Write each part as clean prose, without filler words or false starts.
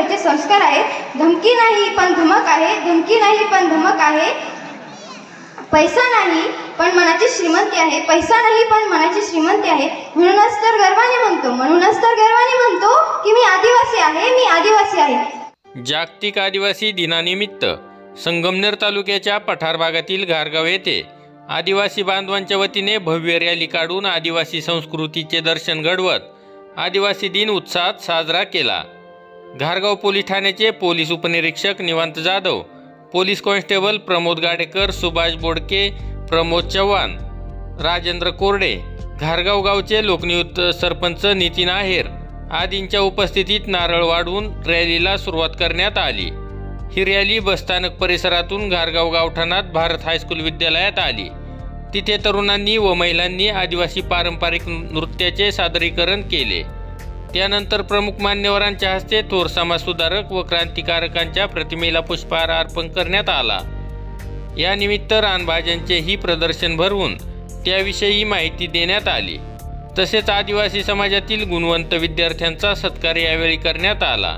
घरचे संस्कार आहेत। धमकी नाही पण धमक आहे, धमकी नाही पण धमक आहे। पैसा नाही पण मनाची श्रीमंती आहे, पैसा नाही पण मनाची श्रीमंती आहे। म्हणूनच तर गर्वाने म्हणतो की मी आदिवासी आहे, मी आदिवासी आहे। जागतिक आदिवासी दिनानिमित्त संगमनेर तालुक्याच्या पठार भागातील घारगाव येथे आदिवासी बांधवांच्या वतीने भव्य रॅली काढून आदिवासी संस्कृतीचे दर्शन घडवत आदिवासी दिन उत्साहात साजरा केला। घारगाव पोलीस ठाण्याचे पोलीस उपनिरीक्षक निवांत जाधव, पोलीस कॉन्स्टेबल प्रमोद गाडेकर, सुभाष बोडके, प्रमोद चव्हाण, राजेंद्र कोरडे, घारगाव गावचे लोकनियुक्त सरपंच नितीन आहेर आदींच्या उपस्थितीत नारळ वाढवून रॅलीला सुरुवात करण्यात आली। ही रॅली बसस्थानक परिसरातून घारगाव गावठाणात भारत हायस्कूल विद्यालयात आली। तिथे तरुणांनी व महिलांनी आदिवासी पारंपरिक नृत्याचे सादरीकरण केले। त्यानंतर प्रमुख मान्यवरांच्या हस्ते थोर समाजसुधारक व क्रांतिकारकांच्या प्रतिमेला पुष्पहार अर्पण करण्यात आला। यानिमित्त रानभाज्यांचेही प्रदर्शन भरवून त्याविषयी माहिती देण्यात आली। तसेच आदिवासी समाजातील गुणवंत विद्यार्थ्यांचा सत्कार यावेळी करण्यात आला।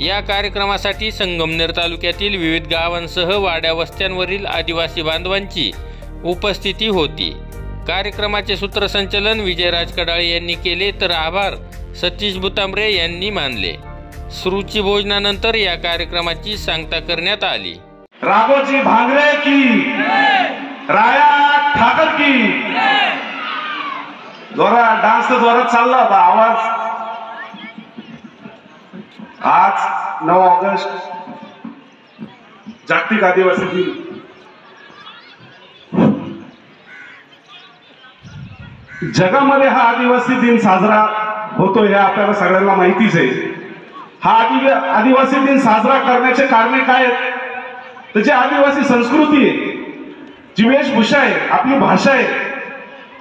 या कार्यक्रमासाठी संगमनेर तालुक्यातील विविध गावांसह वाड्या वस्त्यांवरील आदिवासी बांधवांची उपस्थिती होती। कार्यक्रमाचे सूत्रसंचालन विजयराज कडाळे यांनी केले तर आभार सतीश बुतांबरे यांनी मानले। सुरुची भोजनानंतर या कार्यक्रमाची सांगता करण्यात आली। राघोजी भांगरे की, राया ठाकर की। जोरात डान्स तर जोरात चालला होता आवाज। आज 9 ऑगस्ट जागतिक आदिवासी दिन। जगामध्ये हा आदिवासी दिन साजरा होतो हे आपल्याला सगळ्यांना माहितीच आहे। हा आदिवासी दिन साजरा करण्याचे कारणे काय आहेत? तर जी आदिवासी संस्कृती आहे, जी वेशभूषा आहे, आपली भाषा आहे,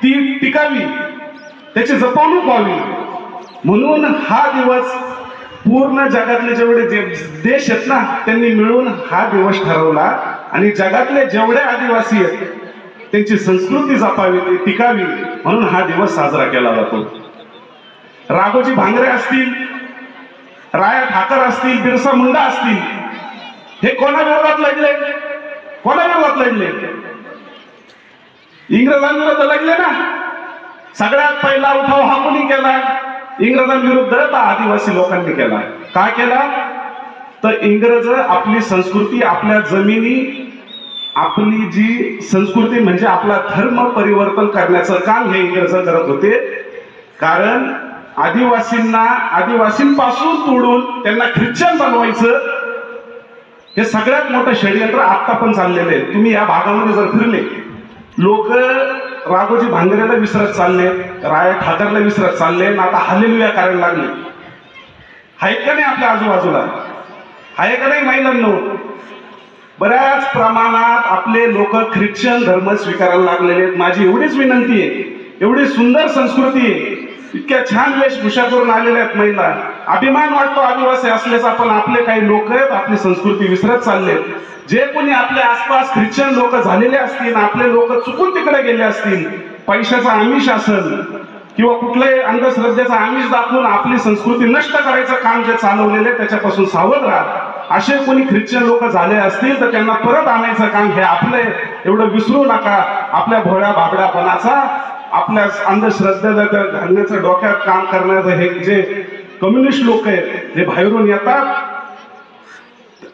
ती टिकावी, त्याची जपवणूक व्हावी म्हणून हा दिवस पूर्ण जगातले जेवढे देश आहेत ना त्यांनी मिळून हा दिवस ठरवला आणि जगातले जेवढे आदिवासी आहेत त्यांची संस्कृती जपावी, ती टिकावी म्हणून हा दिवस साजरा केला जातो। राघोजी भांगरे असतील, राया ठाकर असतील, बिरसा मुंडा असतील, हे कोणाविरोधात लढले? कोणाविरोधात लढले? इंग्रजांविरोधात लढले ना। सगळ्यात पहिला उठाव हा कोणी केला? इंग्रजांविरुद्ध तर आदिवासी लोकांनी केला। काय केला? तर इंग्रज आपली संस्कृती, आपल्या जमिनी, आपली जी संस्कृती म्हणजे आपला धर्म परिवर्तन करण्याचं काम हे इंग्रज करत होते। कारण आदिवासींपासून तोडून त्यांना ख्रिश्चन बनवायचं हे सगळ्यात मोठं षडयंत्र आता पण चाललेलं आहे। तुम्ही या भागामध्ये जर फिरले, लोक राघोजी भांगरेला विसरत चालले, राया ठाकरला विसरत चालले, आता हालेलुया करायला लागले। आहेत का नाही आपल्या आजूबाजूला? आहे का नाही महिलांनो? बऱ्याच प्रमाणात आपले लोक ख्रिश्चन धर्म स्वीकारायला लागलेले आहेत। माझी एवढीच विनंती आहे, एवढी सुंदर संस्कृती आहे, इतक्या छान वेशभूषा करून आलेल्या आहेत महिला, अभिमान वाटतो आदिवासी असल्याचा, पण आपले काही लोक आहेत आपली संस्कृती विसरत चालले। जे कोणी आपल्या आसपास ख्रिश्चन लोक झालेले असतील, आपले लोक चुकून तिकडे गेले असतील, पैशाचा आमिष असेल किंवा कुठल्याही अंधश्रद्धेचा आमिष दाखवून आपली संस्कृती नष्ट करायचं काम जे चालवलेले त्याच्यापासून सावध राहा। असे कोणी ख्रिश्चन लोक झाले असतील तर त्यांना परत आणायचं काम हे आपले, एवढं विसरू नका। आपल्या भोळ्या बाबड्यापणाचा, आपल्या अंधश्रद्धेला घालण्याचं, डोक्यात काम करण्याचं हे जे कम्युनिस्ट लोक आहेत हे बाहेरून येतात,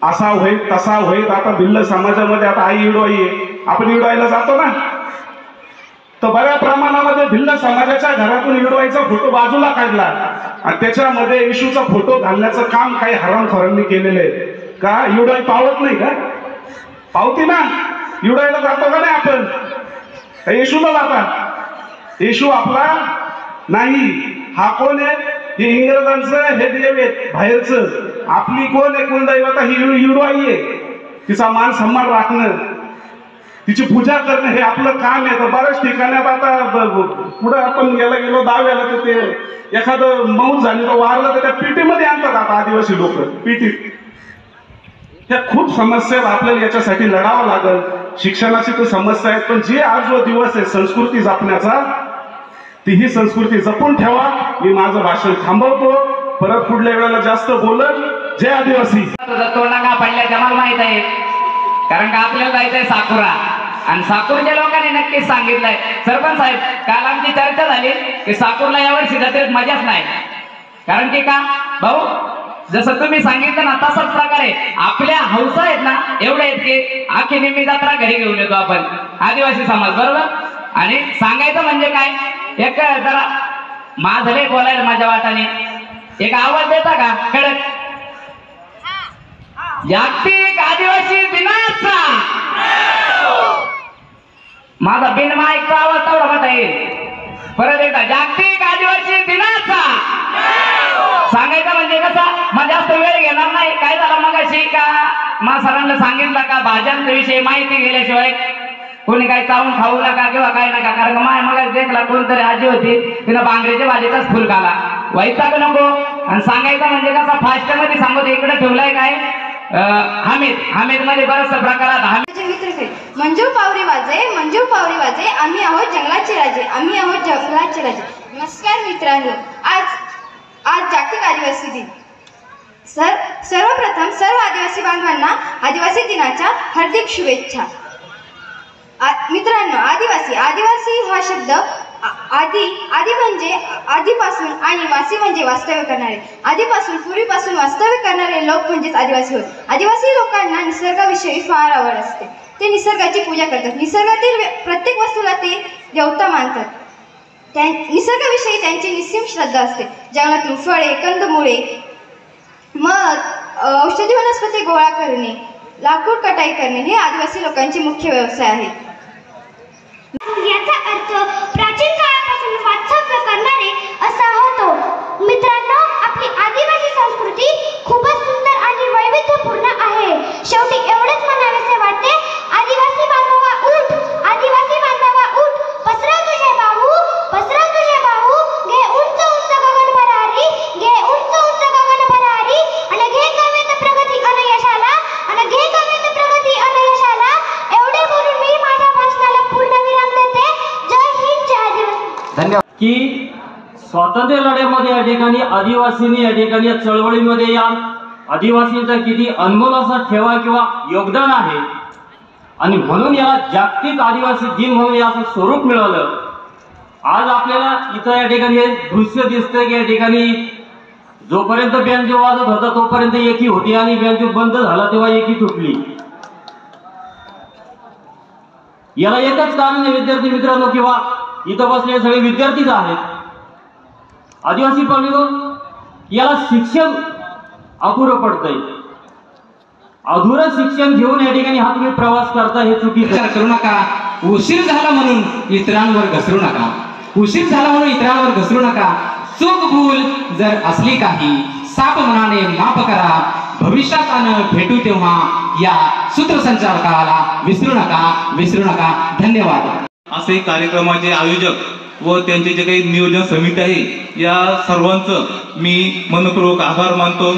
असा होईल तसा होईल। आता भिल्ल समाजामध्ये आता आई इडवाई आहे, आपण इडवायला जातो ना, तर बऱ्या प्रमाणामध्ये भिल्ल समाजाच्या घरातून इडवाईचा फोटो बाजूला काढला आणि त्याच्यामध्ये येशूचा फोटो घालण्याचं काम काही हरामखोरांनी केलेलं आहे। का इडवाई पावत नाही का? पावती ना, इडवायला जातो का नाही आपण? येशूला जातात। येशू आपला नाही, हा कोण आहे? हे इंग्रजांचं हे देव आहेत बाहेरचं। आपली कोण आहे कुलदैवता? ही इडवाई आहे। तिचा मान सन्मान राखणं, तिची पूजा करणं हे आपलं काम आहे। तर बऱ्याच ठिकाणी आता पुढे आपण गेला गेलो दाव्याला तर ते एखादं मौत झाली तर वारलं तर त्या पिटीमध्ये आणतात आता आदिवासी लोक, पिटीत। ह्या खूप समस्या आपल्याला याच्यासाठी लढावं लागेल। शिक्षणाची तर समस्या आहे, पण जे आज जो दिवस आहे संस्कृती जपण्याचा, ती ही संस्कृती जपून ठेवा। मी माझं भाषण थांबवतो, परत पुढल्या वेळेला जास्त बोलत जय आदिवासी. तुझं तोंडा का पडल्याचं मला माहित आहे, कारण का आपल्याला जायचंय साकुरा आणि साकूरच्या लोकांनी नक्कीच सांगितलंय. सरपंच साहेब, काल आमची चर्चा झाली की साकूरला यावर्षी जत्रेत मजाच नाही. कारण की का भाऊ, जसं तुम्ही सांगितलं ना तसाच प्रकारे आपल्या हौसा आहेत ना एवढे आहेत की आखी निम्मी जत्रा घरी घेऊन येतो आपण आदिवासी समाज, बरोबर. आणि सांगायचं म्हणजे काय, एक जरा माझं बोलायला माझ्या वाटाने एक आवाज देता का कडक. जागतिक आदिवासी दिनाचा माझा बिन माईकचा आवाज तेवढा मोठा येईल. परत एकदा जागतिक आदिवासी दिनाचा सांगायचं म्हणजे कसं, मग जास्त वेळ घेणार नाही. काय झालं मगाशी का मा सरांना सांगितलं का भाज्यांच्या विषयी माहिती गेल्याशिवाय कोणी काही चावून खाऊ नका किंवा काय नका. कारण माय मग देखला कोणतरी आजी होती, तिनं बांगड्याच्या भाजीचाच फुल खाला, वैताग नको. आणि सांगायचं म्हणजे कसं फास्ट मध्ये सांगतो, इकडे ठेवलंय काय हामिद मध्ये बराचसा प्रकारात माझे मित्र मंजू पावरी वाजे, आम्ही आहोत जंगलाचे राजे, आम्ही आहोत जंगलाचे राजे. नमस्कार मित्रांनो, आज जागतिक आदिवासी दिन. सर्वप्रथम सर्व आदिवासी बांधवांना आदिवासी दिनाच्या हार्दिक शुभेच्छा. मित्रांनो, आदिवासी हा शब्द आदी म्हणजे आधीपासून आणि वासी म्हणजे वास्तव्य करणारे. आधीपासून पूर्वीपासून वास्तव्य करणारे लोक म्हणजेच आदिवासी होत. आदिवासी लोकांना निसर्गाविषयी फार आवड असते. ते निसर्गाची पूजा करतात. निसर्गातील प्रत्येक वस्तूला ते देवता मानतात. निसर्गाविषयी त्यांची निस्सीम श्रद्धा असते. जंगलातून फळे, कंदमुळे, मध, औषधी वनस्पती गोळा करणे, लाकूड कटाई करणे हे आदिवासी लोकांचे मुख्य व्यवसाय आहेत. याचा अर्थ प्राचीन काळापासून वास्तव्य करणारे असा होतो. मित्रांनो, आपली आदिवासी संस्कृती खूपच सुंदर आणि वैविध्यपूर्ण आहे. शेवटी एवढेच म्हणावेसे वाटते, आदिवासी बांधवा उठ, आदिवासी बांधवा उठ, पसरव तुझे बाहू, पसरव तुझे बाहू, घे उंच उंच गगन भरारी, घे उंच उंच गगन भरारी, आणि घे कवेत प्रगती अन यशाला, आणि घे कवेत प्रगती अन यशाला. एवढे बोलून मी माझ्या भाषणाला पूर्ण विराम देते. जय हिंद, जय आदिवासी. धन्यवाद. की स्वातंत्र्य लढ्यामध्ये या ठिकाणी आदिवासींनी या ठिकाणी या चळवळीमध्ये या आदिवासींचा किती अनमोल असा ठेवा किंवा योगदान आहे, आणि म्हणून याला जागतिक आदिवासी दिन म्हणून याचं स्वरूप मिळालं. आज आपल्याला इथं या ठिकाणी हे दृश्य दिसतंय की या ठिकाणी जोपर्यंत बँजो वाजत होता तोपर्यंत एकी होती, आणि बँजो बंद झाला तेव्हा एकी तुटली. याला एकच कारण आहे विद्यार्थी मित्रांनो, किंवा इथं बसलेले सगळे विद्यार्थीच आहेत. आदिवासी बांधव याला शिक्षण अपुरं पडतंय. अधुरं शिक्षण घेऊन या ठिकाणी हा तुम्ही प्रवास करता, हे चुकीचं करू नका. उशीर झाला म्हणून इतरांवर घसरू नका. उशीर झाला म्हणून इतरांवर घसरू नका. चूक भूल जर असली काही, साप मनाने माफ करा. भविष्यात भेटू तेव्हा या सूत्रसंचालकाला विसरू नका. धन्यवाद. असे कार्यक्रमाचे आयोजक व त्यांचे जे काही नियोजन समिती आहे, या सर्वांचं मी मनपूर्वक आभार मानतो.